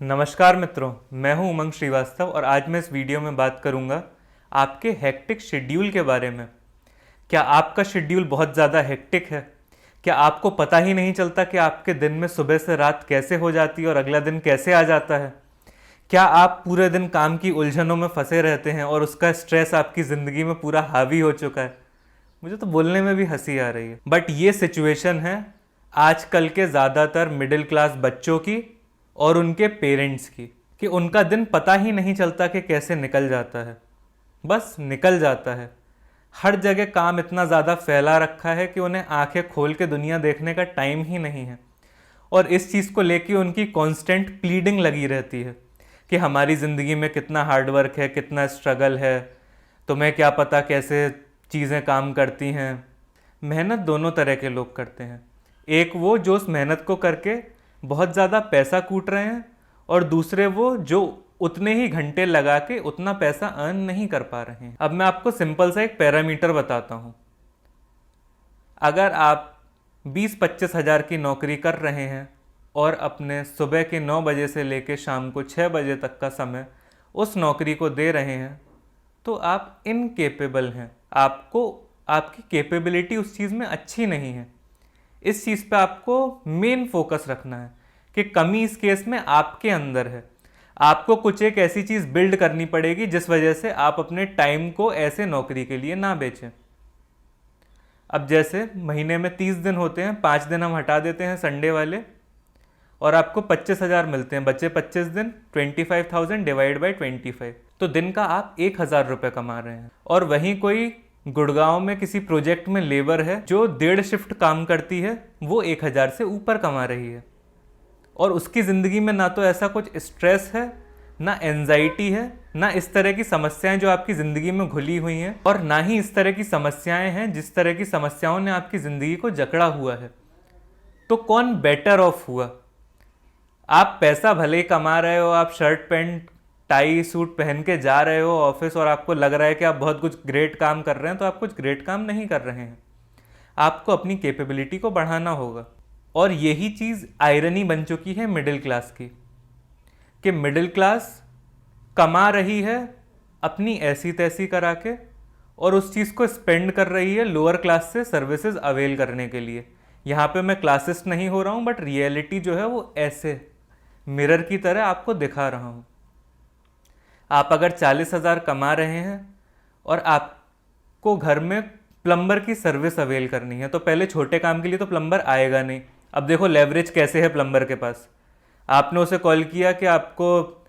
नमस्कार मित्रों, मैं हूं उमंग श्रीवास्तव और आज मैं इस वीडियो में बात करूंगा आपके हेक्टिक शेड्यूल के बारे में। क्या आपका शेड्यूल बहुत ज़्यादा हेक्टिक है? क्या आपको पता ही नहीं चलता कि आपके दिन में सुबह से रात कैसे हो जाती है और अगला दिन कैसे आ जाता है? क्या आप पूरे दिन काम की उलझनों में फंसे रहते हैं और उसका स्ट्रेस आपकी ज़िंदगी में पूरा हावी हो चुका है? मुझे तो बोलने में भी हंसी आ रही है, बट ये सिचुएशन है आजकल के ज़्यादातर मिडिल क्लास बच्चों की और उनके पेरेंट्स की, कि उनका दिन पता ही नहीं चलता कि कैसे निकल जाता है। बस निकल जाता है। हर जगह काम इतना ज़्यादा फैला रखा है कि उन्हें आंखें खोल के दुनिया देखने का टाइम ही नहीं है। और इस चीज़ को लेके उनकी कांस्टेंट प्लीडिंग लगी रहती है कि हमारी ज़िंदगी में कितना हार्डवर्क है, कितना स्ट्रगल है, तुम्हें क्या पता कैसे चीज़ें काम करती हैं। मेहनत दोनों तरह के लोग करते हैं। एक वो जो उस मेहनत को करके बहुत ज़्यादा पैसा कूट रहे हैं, और दूसरे वो जो उतने ही घंटे लगा के उतना पैसा अर्न नहीं कर पा रहे हैं। अब मैं आपको सिंपल सा एक पैरामीटर बताता हूँ। अगर आप 20-25 हज़ार की नौकरी कर रहे हैं और अपने सुबह के 9 बजे से लेकर शाम को 6 बजे तक का समय उस नौकरी को दे रहे हैं, तो आप इनकेपेबल हैं। आपको आपकी कैपेबिलिटी उस चीज़ में अच्छी नहीं है। इस चीज़ पे आपको मेन फोकस रखना है कि कमी इस केस में आपके अंदर है। आपको कुछ एक ऐसी चीज़ बिल्ड करनी पड़ेगी जिस वजह से आप अपने टाइम को ऐसे नौकरी के लिए ना बेचें। अब जैसे महीने में 30 दिन होते हैं, 5 दिन हम हटा देते हैं संडे वाले, और आपको 25,000 मिलते हैं। बचे 25 दिन, 25,000 डिवाइड बाई 25, तो दिन का आप 1,000 रुपये कमा रहे हैं। और वहीं कोई गुड़गांव में किसी प्रोजेक्ट में लेबर है जो 1.5 शिफ्ट काम करती है, वो 1,000 से ऊपर कमा रही है। और उसकी ज़िंदगी में ना तो ऐसा कुछ स्ट्रेस है, ना एंजाइटी है, ना इस तरह की समस्याएं जो आपकी ज़िंदगी में घुली हुई हैं, और ना ही इस तरह की समस्याएं हैं जिस तरह की समस्याओं ने आपकी ज़िंदगी को जकड़ा हुआ है। तो कौन बेटर ऑफ हुआ? आप पैसा भले ही कमा रहे हो, आप शर्ट पैंट टाई सूट पहन के जा रहे हो ऑफिस, और आपको लग रहा है कि आप बहुत कुछ ग्रेट काम कर रहे हैं, तो आप कुछ ग्रेट काम नहीं कर रहे हैं। आपको अपनी कैपेबिलिटी को बढ़ाना होगा। और यही चीज़ आयरनी बन चुकी है मिडिल क्लास की, कि मिडिल क्लास कमा रही है अपनी ऐसी तैसी करा के, और उस चीज़ को स्पेंड कर रही है लोअर क्लास से सर्विसेज अवेल करने के लिए। यहाँ पे मैं क्लासिस्ट नहीं हो रहा हूँ, बट रियलिटी जो है वो ऐसे मिरर की तरह आपको दिखा रहा हूँ। आप अगर 40,000 कमा रहे हैं और आपको घर में प्लम्बर की सर्विस अवेल करनी है, तो पहले छोटे काम के लिए तो प्लम्बर आएगा नहीं। अब देखो लेवरेज कैसे है प्लम्बर के पास। आपने उसे कॉल किया कि आपको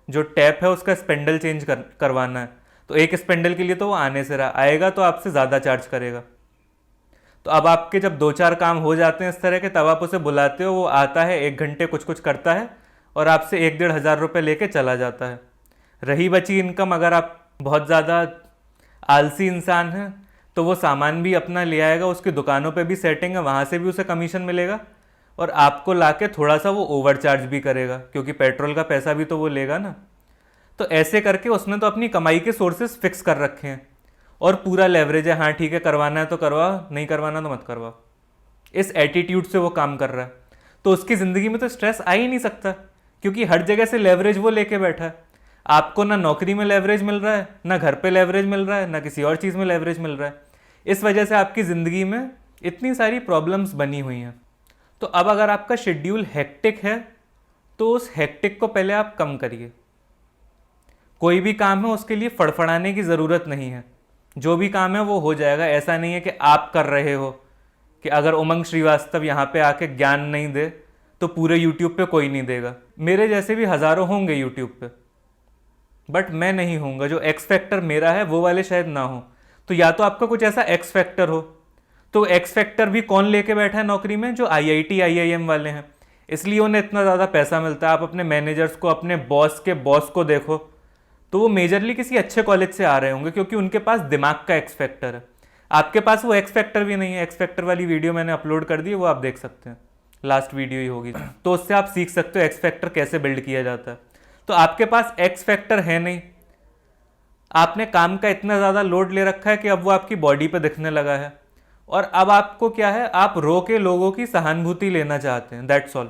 जो टैप है उसका स्पेंडल चेंज करवाना है, तो एक स्पेंडल के लिए तो वो आने से रहा, आएगा तो आपसे ज़्यादा चार्ज करेगा। तो अब आपके जब 2-4 काम हो जाते हैं इस तरह के, तब आप उसे बुलाते हो, वो आता है, 1 घंटे कुछ कुछ करता है और आपसे 1-1.5 हज़ार रुपये लेके चला जाता है। रही बची इनकम, अगर आप बहुत ज़्यादा आलसी इंसान हैं तो वो सामान भी अपना ले आएगा, उसकी दुकानों पे भी सेटिंग है, वहाँ से भी उसे कमीशन मिलेगा, और आपको लाके थोड़ा सा वो ओवर चार्ज भी करेगा, क्योंकि पेट्रोल का पैसा भी तो वो लेगा ना। तो ऐसे करके उसने तो अपनी कमाई के सोर्सेज फिक्स कर रखे हैं, और पूरा लेवरेज है, हाँ ठीक है करवाना है तो करवाओ, नहीं करवाना तो मत करवाओ। इस एटीट्यूड से वो काम कर रहा है, तो उसकी ज़िंदगी में तो स्ट्रेस आ ही नहीं सकता, क्योंकि हर जगह से लेवरेज वो लेके बैठा है। आपको ना नौकरी में लेवरेज मिल रहा है, ना घर पे लेवरेज मिल रहा है, ना किसी और चीज़ में लेवरेज मिल रहा है। इस वजह से आपकी ज़िंदगी में इतनी सारी प्रॉब्लम्स बनी हुई हैं। तो अब अगर आपका शेड्यूल हेक्टिक है, तो उस हेक्टिक को पहले आप कम करिए। कोई भी काम है उसके लिए फड़फड़ाने की ज़रूरत नहीं है। जो भी काम है वो हो जाएगा। ऐसा नहीं है कि आप कर रहे हो, कि अगर उमंग श्रीवास्तव यहाँ पे आके ज्ञान नहीं दे तो पूरे यूट्यूब पे कोई नहीं देगा। मेरे जैसे भी हज़ारों होंगे यूट्यूब पे, बट मैं नहीं होऊंगा। जो एक्स फैक्टर मेरा है वो वाले शायद ना हो। तो या तो आपका कुछ ऐसा एक्स फैक्टर हो, तो एक्स फैक्टर भी कौन लेके बैठा है नौकरी में? जो आईआईटी आईआईएम वाले हैं, इसलिए उन्हें इतना ज़्यादा पैसा मिलता है। आप अपने मैनेजर्स को, अपने बॉस के बॉस को देखो, तो वो मेजरली किसी अच्छे कॉलेज से आ रहे होंगे, क्योंकि उनके पास दिमाग का एक्स फैक्टर है। आपके पास वो एक्स फैक्टर भी नहीं है। एक्स फैक्टर वाली वीडियो मैंने अपलोड कर दी है, वो आप देख सकते हैं, लास्ट वीडियो ही होगी, तो उससे आप सीख सकते हो एक्स फैक्टर कैसे बिल्ड किया जाता है। तो आपके पास एक्स फैक्टर है नहीं। आपने काम का इतना ज़्यादा लोड ले रखा है कि अब वो आपकी बॉडी पे दिखने लगा है, और अब आपको क्या है, आप रो के लोगों की सहानुभूति लेना चाहते हैं। That's all.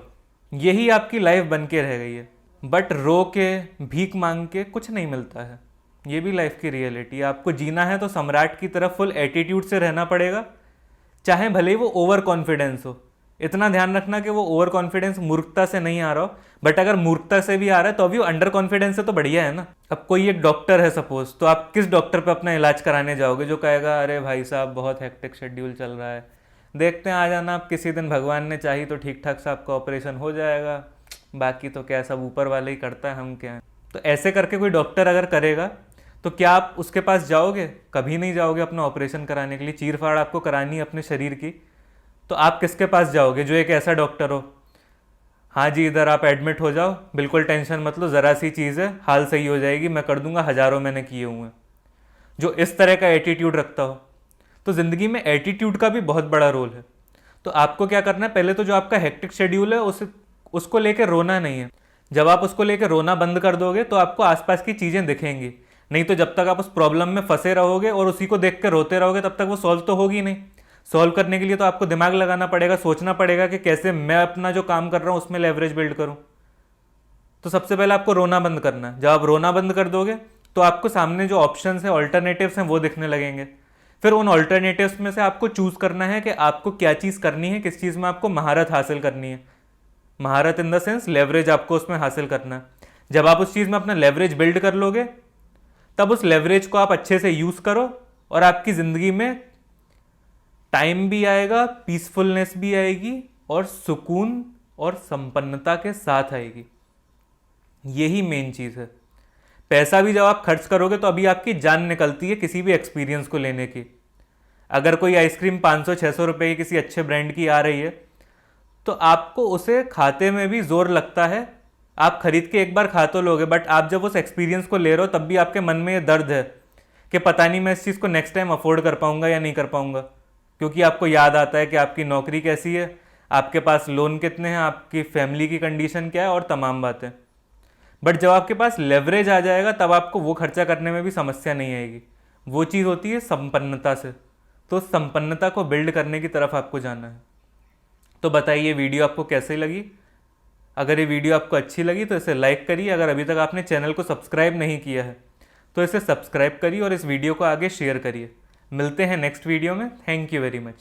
यही आपकी लाइफ बन के रह गई है। बट रो के भीख मांग के कुछ नहीं मिलता है। ये भी लाइफ की रियलिटी है। आपको जीना है तो सम्राट की तरफ फुल एटीट्यूड से रहना पड़ेगा, चाहे भले ही वो ओवर कॉन्फिडेंस हो। इतना ध्यान रखना कि वो ओवर कॉन्फिडेंस मूर्खता से नहीं आ रहा हो, बट अगर मूर्खता से भी आ रहा है तो अभी वो अंडर कॉन्फिडेंस से तो बढ़िया है ना। अब कोई एक डॉक्टर है सपोज, तो आप किस डॉक्टर पे अपना इलाज कराने जाओगे जो कहेगा अरे भाई साहब बहुत हेक्टिक शेड्यूल चल रहा है, देखते हैं आ जाना आप किसी दिन, भगवान ने चाही तो ठीक ठाक सा आपका ऑपरेशन हो जाएगा, बाकी तो क्या सब ऊपर वाले ही करता है, हम क्या हैं। तो ऐसे करके कोई डॉक्टर अगर करेगा तो क्या आप उसके पास जाओगे? कभी नहीं जाओगे अपना ऑपरेशन कराने के लिए। चीर फाड़ आपको करानी है अपने शरीर की, तो आप किसके पास जाओगे? जो एक ऐसा डॉक्टर हो, हाँ जी इधर आप एडमिट हो जाओ, बिल्कुल टेंशन मत लो, ज़रा सी चीज़ है, हाल सही हो जाएगी, मैं कर दूंगा, हज़ारों मैंने किए हुए हैं। जो इस तरह का एटीट्यूड रखता हो। तो ज़िंदगी में एटीट्यूड का भी बहुत बड़ा रोल है। तो आपको क्या करना है, पहले तो जो आपका हेक्टिक शेड्यूल है उसको लेकर रोना नहीं है। जब आप उसको लेकर रोना बंद कर दोगे तो आपको आसपास की चीज़ें दिखेंगी। नहीं तो जब तक आप उस प्रॉब्लम में फंसे रहोगे और उसी को देख कर रोते रहोगे तब तक वो सॉल्व तो होगी नहीं। सॉल्व करने के लिए तो आपको दिमाग लगाना पड़ेगा, सोचना पड़ेगा कि कैसे मैं अपना जो काम कर रहा हूँ उसमें लेवरेज बिल्ड करूँ। तो सबसे पहले आपको रोना बंद करना है। जब आप रोना बंद कर दोगे तो आपको सामने जो ऑप्शंस हैं, ऑल्टरनेटिव्स हैं, वो दिखने लगेंगे। फिर उन ऑल्टरनेटिव्स में से आपको चूज करना है कि आपको क्या चीज़ करनी है, किस चीज़ में आपको महारत हासिल करनी है। महारत इन द सेंस लेवरेज आपको उसमें हासिल करना है। जब आप उस चीज़ में अपना लेवरेज बिल्ड कर लोगे तब उस लेवरेज को आप अच्छे से यूज़ करो और आपकी ज़िंदगी में टाइम भी आएगा, पीसफुलनेस भी आएगी और सुकून और संपन्नता के साथ आएगी। यही मेन चीज़ है। पैसा भी जब आप खर्च करोगे तो अभी आपकी जान निकलती है किसी भी एक्सपीरियंस को लेने की। अगर कोई आइसक्रीम 500-600 रुपए की किसी अच्छे ब्रांड की आ रही है तो आपको उसे खाते में भी जोर लगता है। आप खरीद के एक बार खा तो लोगे, बट आप जब उस एक्सपीरियंस को ले रहे हो तब भी आपके मन में ये दर्द है कि पता नहीं मैं इस चीज़ को नेक्स्ट टाइम अफोर्ड कर पाऊंगा या नहीं कर पाऊंगा। क्योंकि आपको याद आता है कि आपकी नौकरी कैसी है, आपके पास लोन कितने हैं, आपकी फैमिली की कंडीशन क्या है और तमाम बातें। बट जब आपके पास लेवरेज आ जाएगा तब आपको वो खर्चा करने में भी समस्या नहीं आएगी। वो चीज़ होती है संपन्नता से। तो संपन्नता को बिल्ड करने की तरफ आपको जाना है। तो बताइए वीडियो आपको कैसे लगी? अगर ये वीडियो आपको अच्छी लगी तो इसे लाइक करिए। अगर अभी तक आपने चैनल को सब्सक्राइब नहीं किया है तो इसे सब्सक्राइब करिए और इस वीडियो को आगे शेयर करिए। मिलते हैं नेक्स्ट वीडियो में। Thank you very much.